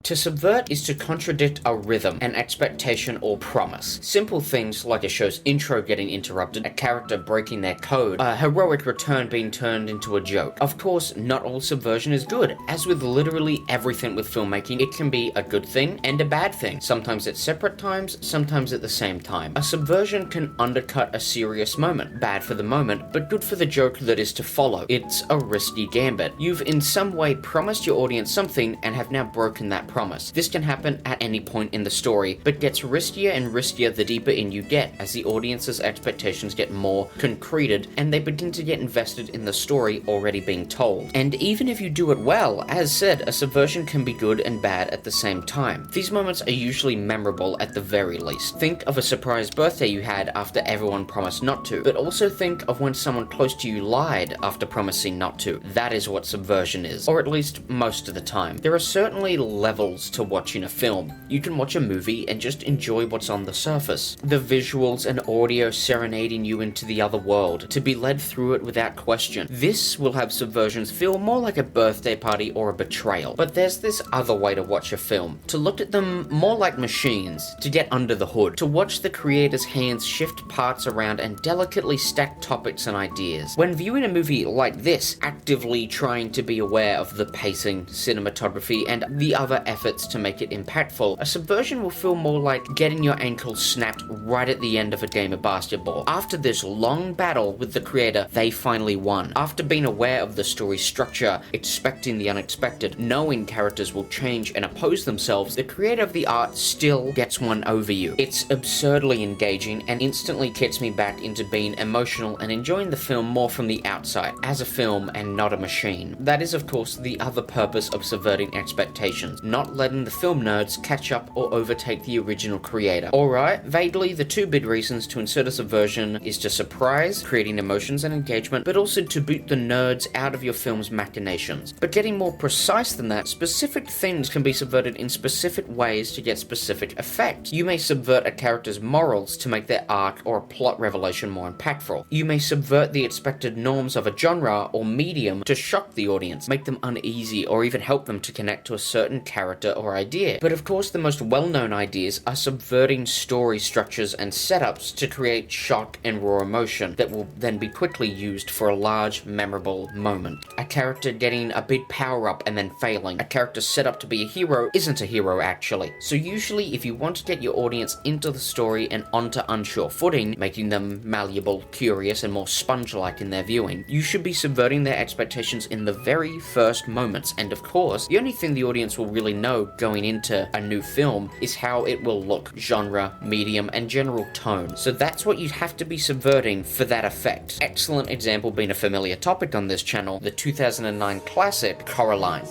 To subvert is to contradict a rhythm, an expectation, or promise. Simple things like a show's intro getting interrupted, a character breaking their code, a heroic return being turned into a joke. Of course, not all subversion is good. As with literally everything with filmmaking, it can be a good thing and a bad thing. Sometimes at separate times, sometimes at the same time. A subversion can undercut a serious moment. Bad for the moment, but good for the joke that is to follow. It's a risky gambit. You've in some way promised your audience something and have now broken that promise. This can happen at any point in the story, but gets riskier and riskier the deeper in you get, as the audience's expectations get more concreted and they begin to get invested in the story already being told. And even if you do it well, as said, a subversion can be good and bad at the same time. These moments are usually memorable at the very least. Think of a surprise birthday you had after everyone promised not to, but also think of when someone close to you lied after promising not to. That is what subversion is, or at least most of the time. There are certainly levels to watching a film. You can watch a movie and just enjoy what's on the surface. The visuals and audio serenading you into the other world, to be led through it without question. This will have subversions feel more like a birthday party or a betrayal. But there's this other way to watch a film, to look at them more like machines, to get under the hood, to watch the creator's hands shift parts around and delicately stack topics and ideas. When viewing a movie like this, actively trying to be aware of the pacing, cinematography, and the other efforts to make it impactful, a subversion will feel more like getting your ankle snapped right at the end of a game of basketball. After this long battle with the creator, they finally won. After being aware of the story's structure, expecting the unexpected, knowing characters will change and oppose themselves, the creator of the art still gets one over you. It's absurdly engaging and instantly gets me back into being emotional and enjoying the film more from the outside, as a film and not a machine. That is, of course, the other purpose of subverting expectations, not letting the film nerds catch up or overtake the original creator. Alright, vaguely, the two big reasons to insert a subversion is to surprise, creating emotions and engagement, but also to boot the nerds out of your film's machinations. But getting more precise than that, specific things can be subverted in specific ways to get specific effect. You may subvert a character's morals to make their arc or a plot revelation more impactful. You may subvert the expected norms of a genre or medium to shock the audience, make them uneasy, or even help them to connect to a certain character or idea. But of course, the most well-known ideas are subverting story structures and setups to create shock and raw emotion that will then be quickly used for a large, memorable moment. A character getting a big power-up and then failing. A character set up to be a hero isn't a hero actually. So usually, if you want to get your audience into the story and onto unsure footing, making them malleable, curious, and more sponge-like in their viewing, you should be subverting their expectations in the very first moments. And of course, the only thing the audience will really know going into a new film is how it will look, genre, medium, and general tone. So that's what you'd have to be subverting for that effect. Excellent example being a familiar topic on this channel, the 2009 classic Coraline.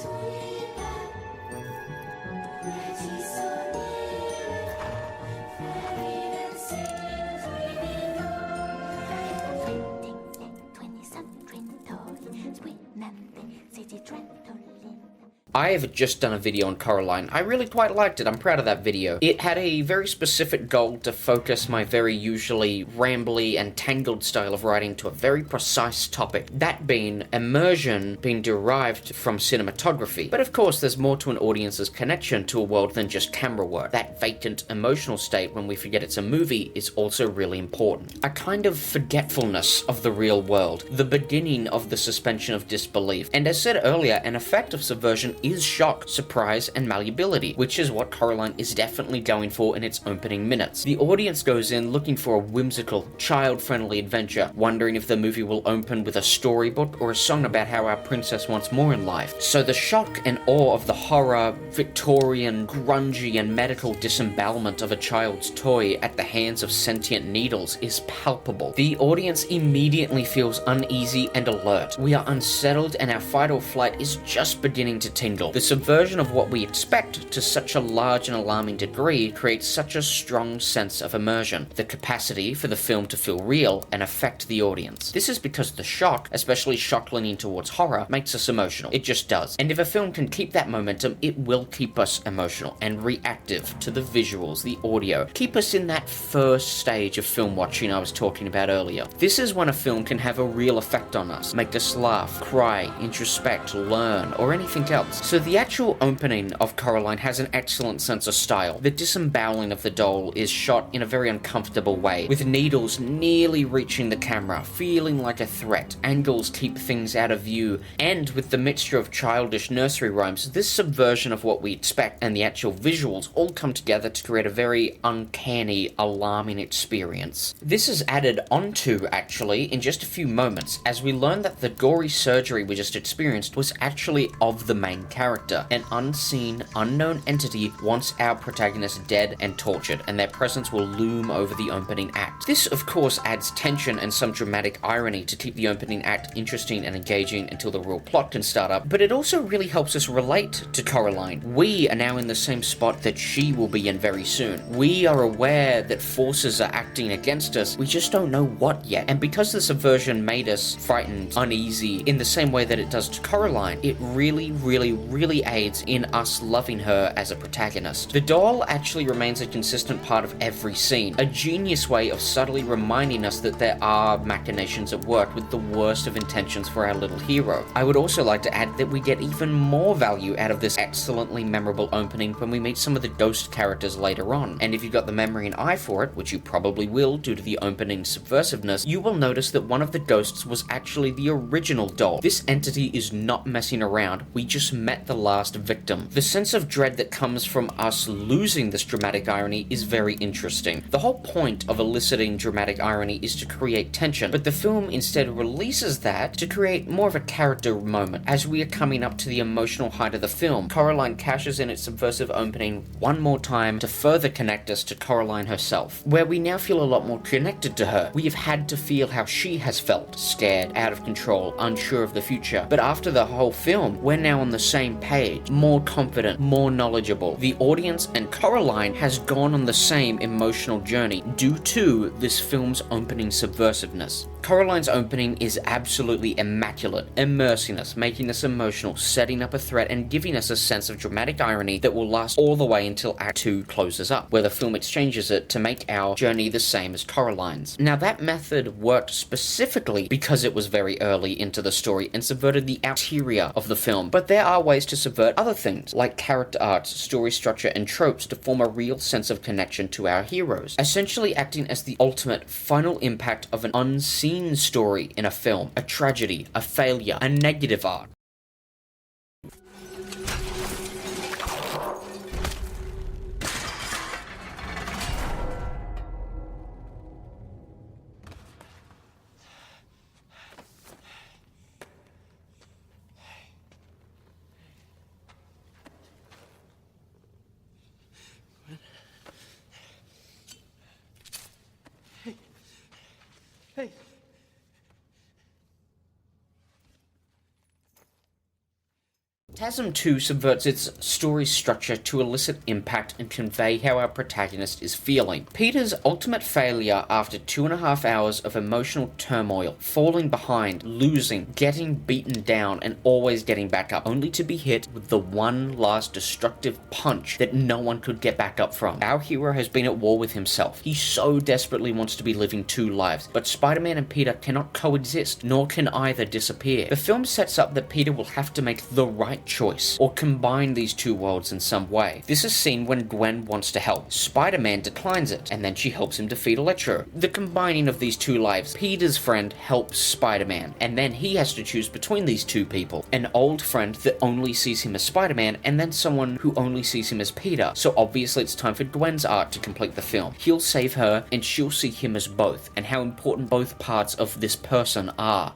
I have just done a video on Coraline. I really quite liked it. I'm proud of that video. It had a very specific goal to focus my very usually rambly and tangled style of writing to a very precise topic. That being immersion being derived from cinematography. But of course, there's more to an audience's connection to a world than just camera work. That vacant emotional state when we forget it's a movie is also really important. A kind of forgetfulness of the real world. The beginning of the suspension of disbelief. And as said earlier, an effect of subversion is shock, surprise, and malleability, which is what Coraline is definitely going for in its opening minutes. The audience goes in looking for a whimsical, child-friendly adventure, wondering if the movie will open with a storybook or a song about how our princess wants more in life. So the shock and awe of the horror, Victorian, grungy, and medical disembowelment of a child's toy at the hands of sentient needles is palpable. The audience immediately feels uneasy and alert. We are unsettled and our fight or flight is just beginning to tingle. The subversion of what we expect to such a large and alarming degree creates such a strong sense of immersion, the capacity for the film to feel real and affect the audience. This is because the shock, especially shock leaning towards horror, makes us emotional. It just does. And if a film can keep that momentum, it will keep us emotional and reactive to the visuals, the audio, keep us in that first stage of film watching I was talking about earlier. This is when a film can have a real effect on us, make us laugh, cry, introspect, learn, or anything else. So the actual opening of Coraline has an excellent sense of style. The disemboweling of the doll is shot in a very uncomfortable way, with needles nearly reaching the camera, feeling like a threat. Angles keep things out of view, and with the mixture of childish nursery rhymes, this subversion of what we expect and the actual visuals all come together to create a very uncanny, alarming experience. This is added onto, actually, in just a few moments, as we learn that the gory surgery we just experienced was actually of the main character, an unseen, unknown entity wants our protagonist dead and tortured, and their presence will loom over the opening act. This, of course, adds tension and some dramatic irony to keep the opening act interesting and engaging until the real plot can start up, but it also really helps us relate to Coraline. We are now in the same spot that she will be in very soon. We are aware that forces are acting against us, we just don't know what yet. And because the subversion made us frightened, uneasy, in the same way that it does to Coraline, it really aids in us loving her as a protagonist. The doll actually remains a consistent part of every scene, a genius way of subtly reminding us that there are machinations at work with the worst of intentions for our little hero. I would also like to add that we get even more value out of this excellently memorable opening when we meet some of the ghost characters later on, and if you've got the memory and eye for it, which you probably will due to the opening subversiveness, you will notice that one of the ghosts was actually the original doll. This entity is not messing around, we just met the last victim. The sense of dread that comes from us losing this dramatic irony is very interesting. The whole point of eliciting dramatic irony is to create tension, but the film instead releases that to create more of a character moment. As we are coming up to the emotional height of the film, Coraline cashes in its subversive opening one more time to further connect us to Coraline herself, where we now feel a lot more connected to her. We have had to feel how she has felt, scared, out of control, unsure of the future, but after the whole film, we're now on the same page, more confident, more knowledgeable. The audience and Coraline has gone on the same emotional journey due to this film's opening subversiveness. Coraline's opening is absolutely immaculate, immersing us, making us emotional, setting up a threat, and giving us a sense of dramatic irony that will last all the way until Act 2 closes up, where the film exchanges it to make our journey the same as Coraline's. Now, that method worked specifically because it was very early into the story and subverted the exterior of the film, but there are ways to subvert other things, like character arcs, story structure, and tropes to form a real sense of connection to our heroes, essentially acting as the ultimate final impact of an unseen story in a film, a tragedy, a failure, a negative arc. Hey. TASM 2 subverts its story structure to elicit impact and convey how our protagonist is feeling. Peter's ultimate failure after 2.5 hours of emotional turmoil, falling behind, losing, getting beaten down, and always getting back up, only to be hit with the one last destructive punch that no one could get back up from. Our hero has been at war with himself. He so desperately wants to be living two lives, but Spider-Man and Peter cannot coexist, nor can either disappear. The film sets up that Peter will have to make the right choice, or combine these two worlds in some way. This is seen when Gwen wants to help. Spider-Man declines it, and then she helps him defeat Electro. The combining of these two lives, Peter's friend helps Spider-Man, and then he has to choose between these two people. An old friend that only sees him as Spider-Man, and then someone who only sees him as Peter. So obviously it's time for Gwen's arc to complete the film. He'll save her, and she'll see him as both, and how important both parts of this person are.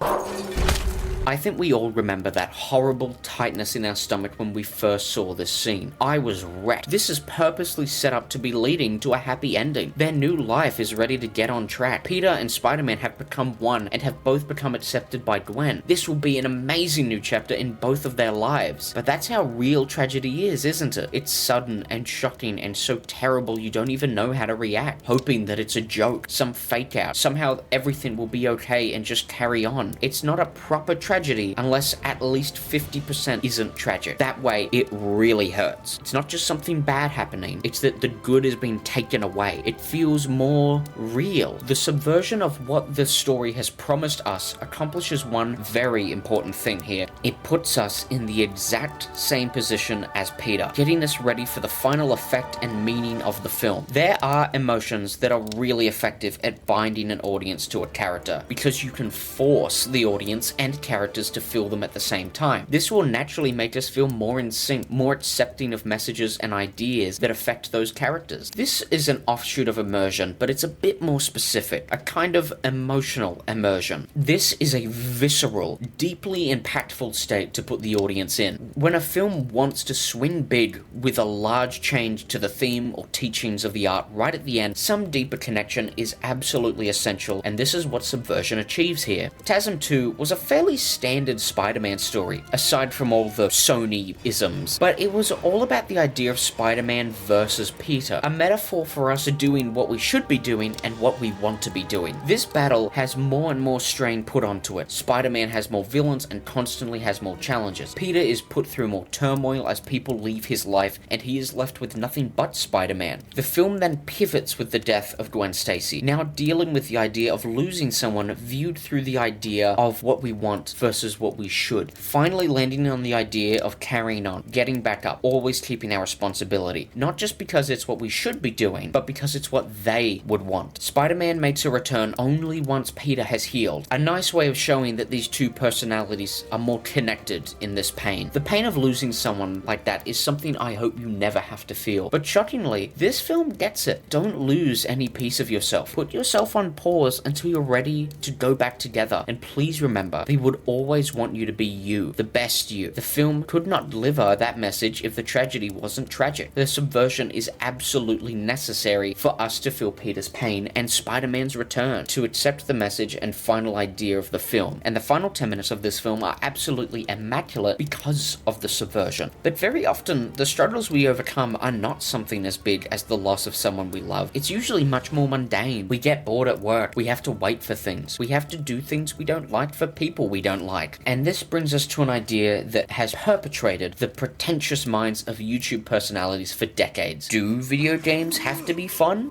I think we all remember that horrible tightness in our stomach when we first saw this scene. I was wrecked. This is purposely set up to be leading to a happy ending. Their new life is ready to get on track. Peter and Spider-Man have become one and have both become accepted by Gwen. This will be an amazing new chapter in both of their lives. But that's how real tragedy is, isn't it? It's sudden and shocking and so terrible you don't even know how to react, hoping that it's a joke, some fake out. Somehow everything will be okay and just carry on. It's not a proper tragedy tragedy unless at least 50% isn't tragic. That way, it really hurts. It's not just something bad happening, it's that the good is being taken away. It feels more real. The subversion of what the story has promised us accomplishes one very important thing here. It puts us in the exact same position as Peter, getting us ready for the final effect and meaning of the film. There are emotions that are really effective at binding an audience to a character, because you can force the audience and characters to feel them at the same time. This will naturally make us feel more in sync, more accepting of messages and ideas that affect those characters. This is an offshoot of immersion, but it's a bit more specific, a kind of emotional immersion. This is a visceral, deeply impactful state to put the audience in. When a film wants to swing big with a large change to the theme or teachings of the art right at the end, some deeper connection is absolutely essential, and this is what Subversion achieves here. TASM 2 was a fairly standard Spider-Man story, aside from all the Sony-isms, but it was all about the idea of Spider-Man versus Peter, a metaphor for us doing what we should be doing and what we want to be doing. This battle has more and more strain put onto it. Spider-Man has more villains and constantly has more challenges. Peter is put through more turmoil as people leave his life, and he is left with nothing but Spider-Man. The film then pivots with the death of Gwen Stacy, now dealing with the idea of losing someone viewed through the idea of what we want versus what we should. Finally landing on the idea of carrying on, getting back up, always keeping our responsibility. Not just because it's what we should be doing, but because it's what they would want. Spider-Man makes a return only once Peter has healed. A nice way of showing that these two personalities are more connected in this pain. The pain of losing someone like that is something I hope you never have to feel. But shockingly, this film gets it. Don't lose any piece of yourself. Put yourself on pause until you're ready to go back together. And please remember, they would always want you to be you, the best you. The film could not deliver that message if the tragedy wasn't tragic. The subversion is absolutely necessary for us to feel Peter's pain and Spider-Man's return, to accept the message and final idea of the film. And the final 10 minutes of this film are absolutely immaculate because of the subversion. But very often, the struggles we overcome are not something as big as the loss of someone we love. It's usually much more mundane. We get bored at work. We have to wait for things. We have to do things we don't like for people we don't like. And this brings us to an idea that has perpetrated the pretentious minds of YouTube personalities for decades. Do video games have to be fun?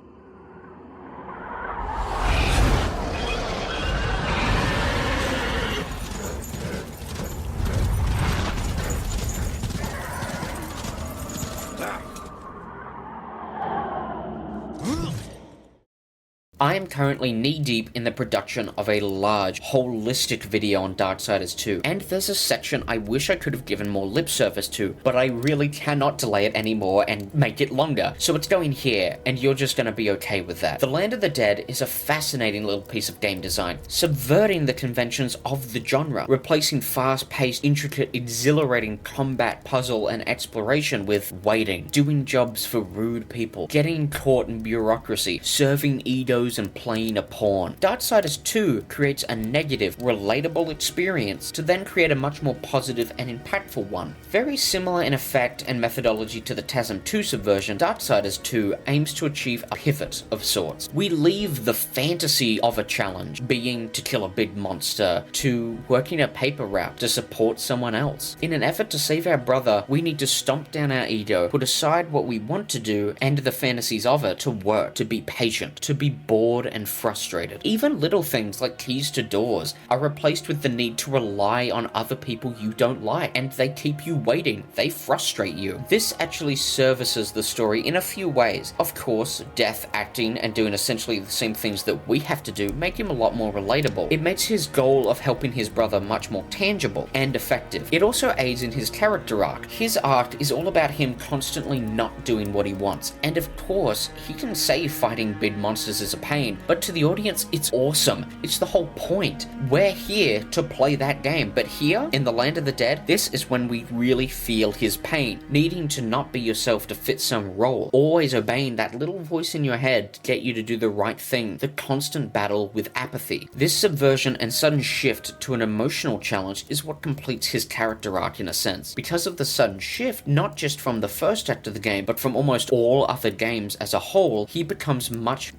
I am currently knee-deep in the production of a large, holistic video on Darksiders 2, and there's a section I wish I could have given more lip service to, but I really cannot delay it anymore and make it longer, so it's going here, and you're just gonna be okay with that. The Land of the Dead is a fascinating little piece of game design, subverting the conventions of the genre, replacing fast-paced, intricate, exhilarating combat, puzzle, and exploration with waiting, doing jobs for rude people, getting caught in bureaucracy, serving Edos and playing a pawn. Darksiders 2 creates a negative, relatable experience to then create a much more positive and impactful one. Very similar in effect and methodology to the TASM 2 subversion, Darksiders 2 aims to achieve a pivot of sorts. We leave the fantasy of a challenge, being to kill a big monster, to working a paper route to support someone else. In an effort to save our brother, we need to stomp down our ego, put aside what we want to do and the fantasies of it, to work, to be patient, to be bored and frustrated. Even little things like keys to doors are replaced with the need to rely on other people you don't like, and they keep you waiting. They frustrate you. This actually services the story in a few ways. Of course, death acting and doing essentially the same things that we have to do make him a lot more relatable. It makes his goal of helping his brother much more tangible and effective. It also aids in his character arc. His arc is all about him constantly not doing what he wants, and of course, he can say fighting big monsters is a pain, but to the audience, it's awesome. It's the whole point. We're here to play that game, but here, in the Land of the Dead, this is when we really feel his pain, needing to not be yourself to fit some role, always obeying that little voice in your head to get you to do the right thing, the constant battle with apathy. This subversion and sudden shift to an emotional challenge is what completes his character arc in a sense. Because of the sudden shift, not just from the first act of the game, but from almost all other games as a whole, he becomes much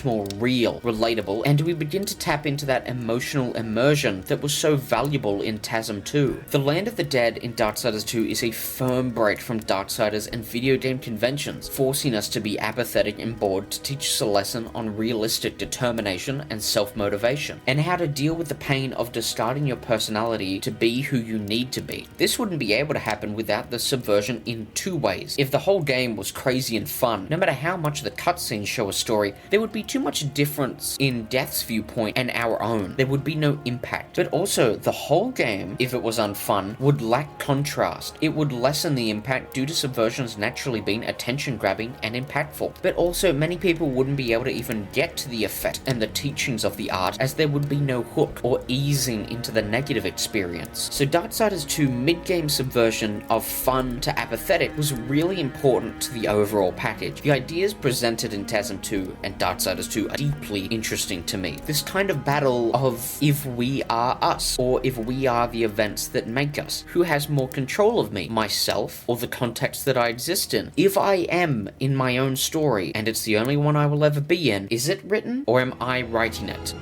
more more real, relatable, and we begin to tap into that emotional immersion that was so valuable in TASM 2. The Land of the Dead in Darksiders 2 is a firm break from Darksiders and video game conventions, forcing us to be apathetic and bored to teach us a lesson on realistic determination and self-motivation, and how to deal with the pain of discarding your personality to be who you need to be. This wouldn't be able to happen without the subversion in two ways. If the whole game was crazy and fun, no matter how much the cutscenes show a story, there would be too much difference in Death's viewpoint and our own. There would be no impact. But also, the whole game, if it was unfun, would lack contrast. It would lessen the impact due to subversions naturally being attention-grabbing and impactful. But also, many people wouldn't be able to even get to the effect and the teachings of the art, as there would be no hook or easing into the negative experience. So Darksiders 2 mid-game subversion of fun to apathetic was really important to the overall package. The ideas presented in TASM 2 and Darksiders 2 are deeply interesting to me. This kind of battle of if we are us, or if we are the events that make us. Who has more control of me? Myself, or the context that I exist in? If I am in my own story, and it's the only one I will ever be in, is it written, or am I writing it?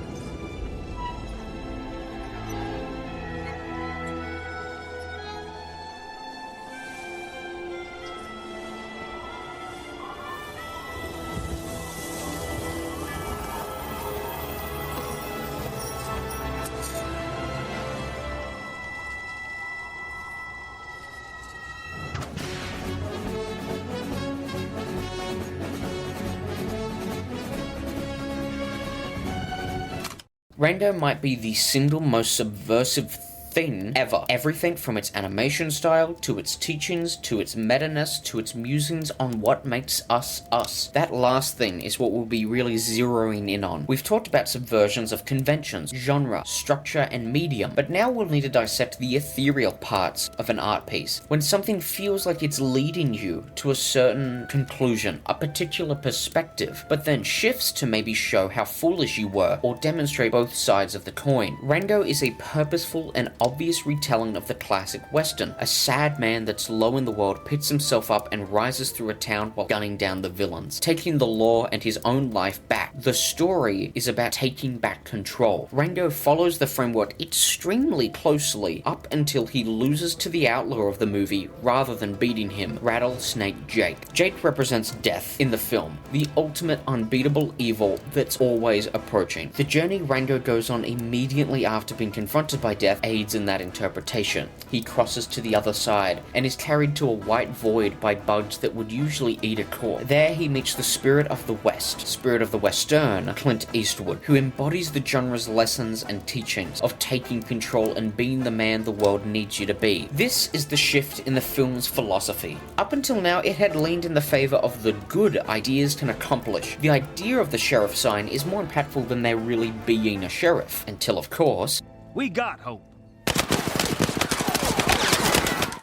Rango might be the single most subversive thing ever. Everything from its animation style, to its teachings, to its meta-ness, to its musings on what makes us us. That last thing is what we'll be really zeroing in on. We've talked about subversions of conventions, genre, structure, and medium, but now we'll need to dissect the ethereal parts of an art piece. When something feels like it's leading you to a certain conclusion, a particular perspective, but then shifts to maybe show how foolish you were, or demonstrate both sides of the coin. Rango is a purposeful and obvious retelling of the classic Western. A sad man that's low in the world picks himself up and rises through a town while gunning down the villains, taking the law and his own life back. The story is about taking back control. Rango follows the framework extremely closely up until he loses to the outlaw of the movie rather than beating him, Rattlesnake Jake. Jake represents death in the film, the ultimate unbeatable evil that's always approaching. The journey Rango goes on immediately after being confronted by death aids in that interpretation. He crosses to the other side and is carried to a white void by bugs that would usually eat a corpse. There he meets the spirit of the West, spirit of the Western, Clint Eastwood, who embodies the genre's lessons and teachings of taking control and being the man the world needs you to be. This is the shift in the film's philosophy. Up until now, it had leaned in the favor of the good ideas can accomplish. The idea of the sheriff sign is more impactful than there really being a sheriff, until of course, We got hope.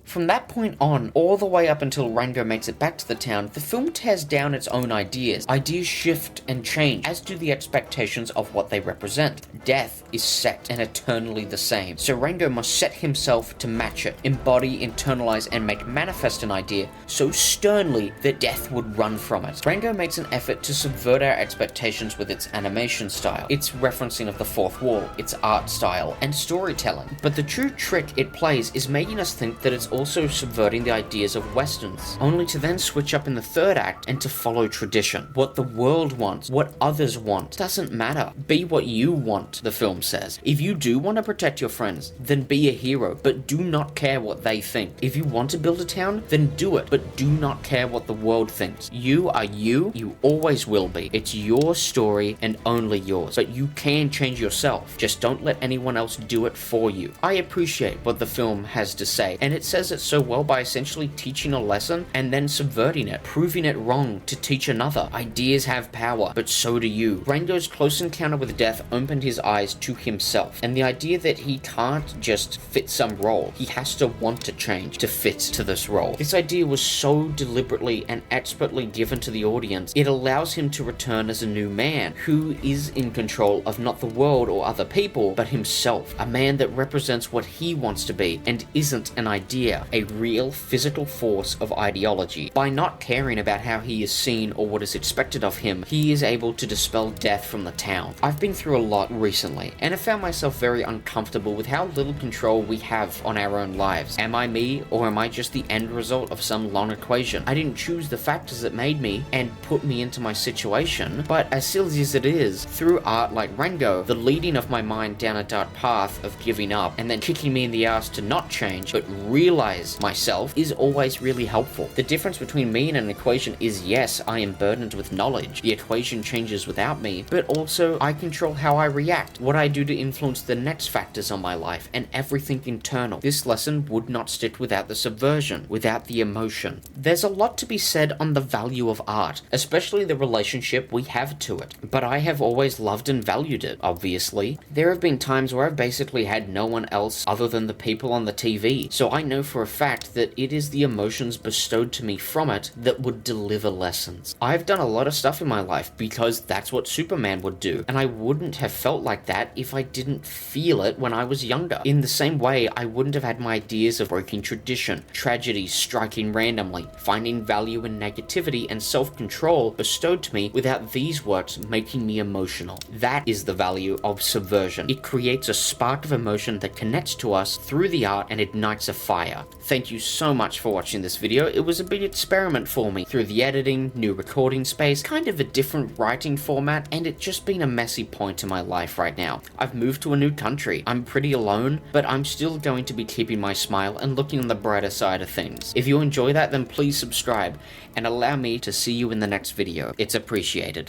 From that point on, all the way up until Rango makes it back to the town, the film tears down its own ideas. Ideas shift and change, as do the expectations of what they represent. Death is set and eternally the same, so Rango must set himself to match it, embody, internalize, and make manifest an idea so sternly that death would run from it. Rango makes an effort to subvert our expectations with its animation style, its referencing of the fourth wall, its art style, and storytelling. But the true trick it plays is making us think that it's also subverting the ideas of Westerns, only to then switch up in the third act and to follow tradition. What the world wants, what others want, doesn't matter. Be what you want, the film says. If you do want to protect your friends, then be a hero, but do not care what they think. If you want to build a town, then do it, but do not care what the world thinks. You are you, you always will be. It's your story and only yours, but you can change yourself. Just don't let anyone else do it for you. I appreciate what the film has to say, and it says it so well by essentially teaching a lesson and then subverting it, proving it wrong to teach another. Ideas have power, but so do you. Rango's close encounter with death opened his eyes to himself, and the idea that he can't just fit some role. He has to want to change to fit to this role. This idea was so deliberately and expertly given to the audience, it allows him to return as a new man, who is in control of not the world or other people, but himself. A man that represents what he wants to be, and isn't an idea. fire, a real physical force of ideology. By not caring about how he is seen or what is expected of him, he is able to dispel death from the town. I've been through a lot recently, and I found myself very uncomfortable with how little control we have on our own lives. Am I me, or am I just the end result of some long equation? I didn't choose the factors that made me and put me into my situation, but as silly as it is, through art like Rango, the leading of my mind down a dark path of giving up and then kicking me in the ass to not change, but realize myself, is always really helpful. The difference between me and an equation is, yes, I am burdened with knowledge. The equation changes without me, but also I control how I react, what I do to influence the next factors on my life, and everything internal. This lesson would not stick without the subversion, without the emotion. There's a lot to be said on the value of art, especially the relationship we have to it, but I have always loved and valued it, obviously. There have been times where I've basically had no one else other than the people on the TV, so I know for a fact that it is the emotions bestowed to me from it that would deliver lessons. I've done a lot of stuff in my life because that's what Superman would do, and I wouldn't have felt like that if I didn't feel it when I was younger. In the same way, I wouldn't have had my ideas of breaking tradition, tragedies striking randomly, finding value in negativity and self-control bestowed to me without these works making me emotional. That is the value of subversion. It creates a spark of emotion that connects to us through the art and ignites a fire. Thank you so much for watching this video. It was a big experiment for me through the editing, new recording space, kind of a different writing format, and it's just been a messy point in my life right now. I've moved to a new country. I'm pretty alone, but I'm still going to be keeping my smile and looking on the brighter side of things. If you enjoy that, then please subscribe and allow me to see you in the next video. It's appreciated.